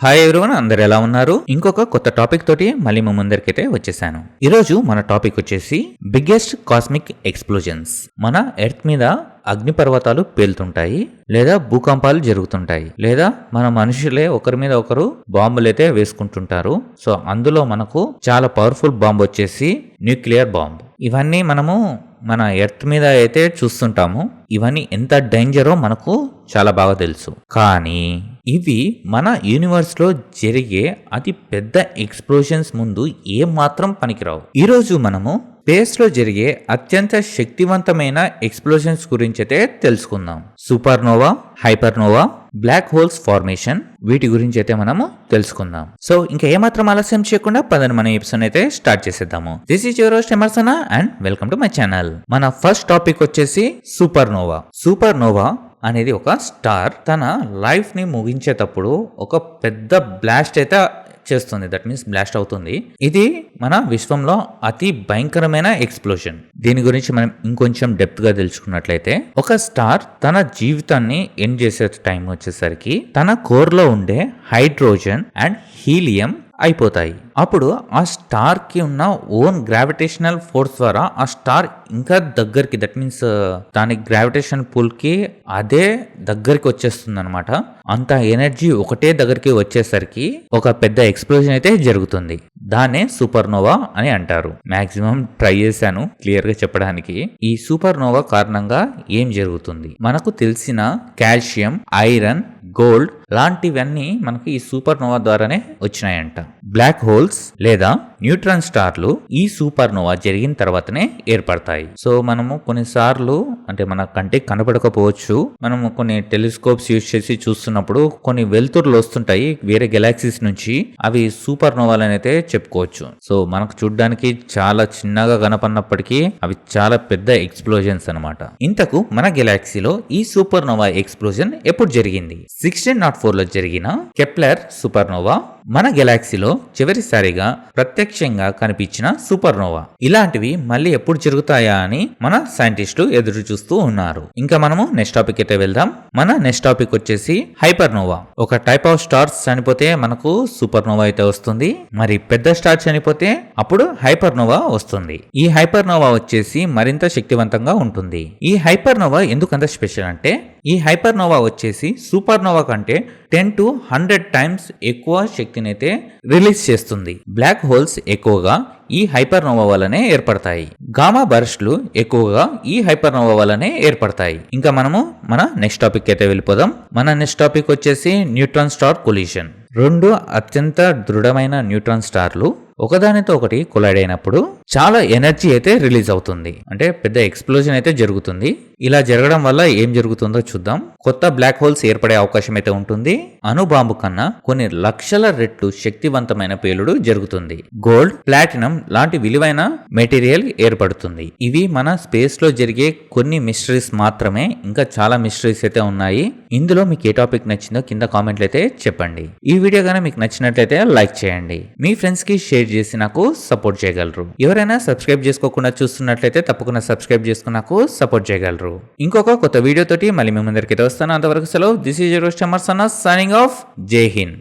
Hi everyone, అందరు ఎలా ఉన్నారు? ఇంకొక కొత్త టాపిక్ తోటి మళ్ళీ మీ ముందరికైతే వచ్చేసాను. ఈరోజు మన టాపిక్ వచ్చేసి బిగ్గెస్ట్ కాస్మిక్ ఎక్స్ప్లోజన్స్. మన ఎర్త్ మీద అగ్నిపర్వతాలు పేలుతుంటాయి, లేదా భూకంపాలు జరుగుతుంటాయి, లేదా మన మనుషులే ఒకరి మీద ఒకరు బాంబులు అయితే వేసుకుంటుంటారు. సో అందులో మనకు చాలా పవర్ఫుల్ బాంబు వచ్చేసి న్యూక్లియర్ బాంబు. ఇవన్నీ మనము మన ఎర్త్ మీద అయితే చూస్తుంటాము. ఇవన్నీ ఎంత డేంజరో మనకు చాలా బాగా తెలుసు. కానీ ఇవి మన యూనివర్స్ లో జరిగే అతి పెద్ద ఎక్స్ప్లోజన్స్ ముందు ఏం మాత్రం పనికిరావు. ఈరోజు మనము స్పేస్ లో జరిగే అత్యంత శక్తివంతమైన ఎక్స్ప్లోజన్స్ గురించి అయితే తెలుసుకుందాం. సూపర్నోవా, హైపర్నోవా, బ్లాక్ హోల్స్ ఫార్మేషన్, వీటి గురించి అయితే మనము తెలుసుకుందాం. సో ఇంకా ఏమాత్రం ఆలస్యం చేయకుండా పదని మన ఎపిసోడ్ అయితే స్టార్ట్ చేసేద్దాము. This is your host Emerson and welcome to my channel. మన ఫస్ట్ టాపిక్ వచ్చేసి సూపర్నోవా. సూపర్నోవా అనేది ఒక స్టార్ తన లైఫ్ ని ముగించేటప్పుడు ఒక పెద్ద బ్లాస్ట్ అయితే చేస్తుంది. దట్ మీన్స్ బ్లాస్ట్ అవుతుంది. ఇది మన విశ్వంలో అతి భయంకరమైన ఎక్స్ప్లోజన్. దీని గురించి మనం ఇంకొంచెం డెప్త్ గా తెలుసుకున్నట్లయితే, ఒక స్టార్ తన జీవితాన్ని ఎండ్ చేసే టైం వచ్చేసరికి తన కోర్ లో ఉండే హైడ్రోజన్ అండ్ హీలియం అయిపోతాయి. అప్పుడు ఆ స్టార్ కి ఉన్న ఓన్ గ్రావిటేషనల్ ఫోర్స్ ద్వారా ఆ స్టార్ ఇంకా దగ్గరికి, దట్ మీన్స్ దాని గ్రావిటేషన్ పుల్ కి అదే దగ్గరికి వచ్చేస్తుంది అనమాట. అంత ఎనర్జీ ఒకటే దగ్గరికి వచ్చేసరికి ఒక పెద్ద ఎక్స్ప్లోజన్ అయితే జరుగుతుంది. దాన్నే సూపర్నోవా అని అంటారు. మాక్సిమం ట్రై చేశాను క్లియర్ గా చెప్పడానికి. ఈ సూపర్నోవా కారణంగా ఏం జరుగుతుంది? మనకు తెలిసిన కాల్షియం, ఐరన్, గోల్డ్ లాంటివన్నీ మనకు ఈ సూపర్నోవా ద్వారానే వచ్చినాయంట. బ్లాక్ హోల్స్ లేదా న్యూట్రాన్ స్టార్లు ఈ సూపర్నోవా జరిగిన తర్వాతనే ఏర్పడతాయి. సో మనము కొన్నిసార్లు, అంటే మన కంటికి కనపడకపోవచ్చు, మనము కొన్ని టెలిస్కోప్స్ యూజ్ చేసి చూస్తున్నప్పుడు కొన్ని వెలుతురులు వస్తుంటాయి వేరే గెలాక్సీస్ నుంచి. అవి సూపర్నోవాలని అయితే చెప్పుకోవచ్చు. సో మనకు చూడడానికి చాలా చిన్నగా కనపడినప్పటికీ అవి చాలా పెద్ద ఎక్స్ప్లోజన్స్ అనమాట. ఇంతకు మన గెలాక్సీలో ఈ సూపర్నోవా ఎక్స్ప్లోజన్ ఎప్పుడు జరిగింది? 1604 లో జరిగిన కెప్లర్ సూపర్నోవా మన గెలాక్సీలో చివరిసారిగా ప్రత్యక్షంగా కనిపించిన సూపర్నోవా. ఇలాంటివి మళ్ళీ ఎప్పుడు జరుగుతాయా అని మన సైంటిస్టులు ఎదురు చూస్తూ ఉన్నారు. ఇంకా మనము నెక్స్ట్ టాపిక్ అయితే వెళ్దాం. మన నెక్స్ట్ టాపిక్ వచ్చేసి హైపర్నోవా. ఒక టైప్ ఆఫ్ స్టార్స్ చనిపోతే మనకు సూపర్నోవా అయితే వస్తుంది. మరి పెద్ద స్టార్ చనిపోతే అప్పుడు హైపర్నోవా వస్తుంది. ఈ హైపర్నోవా వచ్చేసి మరింత శక్తివంతంగా ఉంటుంది. ఈ హైపర్నోవా ఎందుకంత స్పెషల్ అంటే, ఈ హైపర్నోవా వచ్చేసి సూపర్నోవా కంటే 10 to 100 టైమ్స్ ఎక్కువ శక్తిని అయితే రిలీజ్ చేస్తుంది. బ్లాక్ హోల్స్ ఎక్కువగా ఈ హైపర్నోవా వల్లనే ఏర్పడతాయి. గామా బర్స్ట్లు ఎక్కువగా ఈ హైపర్నోవా వల్లనే ఏర్పడతాయి. ఇంకా మనము మన నెక్స్ట్ టాపిక్ అయితే వెళ్ళిపోదాం. మన నెక్స్ట్ టాపిక్ వచ్చేసి న్యూట్రాన్ స్టార్ కొలిషన్. రెండు అత్యంత దృఢమైన న్యూట్రాన్ స్టార్లు ఒకదానితో ఒకటి కొలైడ్ అయినప్పుడు చాలా ఎనర్జీ అయితే రిలీజ్ అవుతుంది. అంటే పెద్ద ఎక్స్ప్లోజన్ అయితే జరుగుతుంది. ఇలా జరగడం వల్ల ఏం జరుగుతుందో చూద్దాం. కొత్త బ్లాక్ హోల్స్ ఏర్పడే అవకాశం అయితే ఉంటుంది. అణుబాంబు కన్నా కొన్ని లక్షల రెట్లు శక్తివంతమైన పేలుడు జరుగుతుంది. గోల్డ్, ప్లాటినం లాంటి విలువైన మెటీరియల్ ఏర్పడుతుంది. ఇవి మన స్పేస్ లో జరిగే కొన్ని మిస్టరీస్ మాత్రమే. ఇంకా చాలా మిస్టరీస్ అయితే ఉన్నాయి. ఇందులో మీకు ఏ టాపిక్ నచ్చిందో కింద కామెంట్లు అయితే చెప్పండి. ఈ వీడియో గానీ మీకు నచ్చినట్లయితే లైక్ చేయండి. మీ ఫ్రెండ్స్ కి షేర్ చేసి నాకు సపోర్ట్ చేయగలరు. ఎవరైనా సబ్స్క్రైబ్ చేసుకోకుండా చూస్తున్నట్లయితే తప్పకుండా సబ్స్క్రైబ్ చేసుకుని నాకు సపోర్ట్ చేయగలరు. ఇంకొక కొత్త వీడియో తోటి మళ్ళీ మీ ముందరికి వస్తాను. అంతవరకు సెలవు. This is your host Emerson signing off. జై హింద్.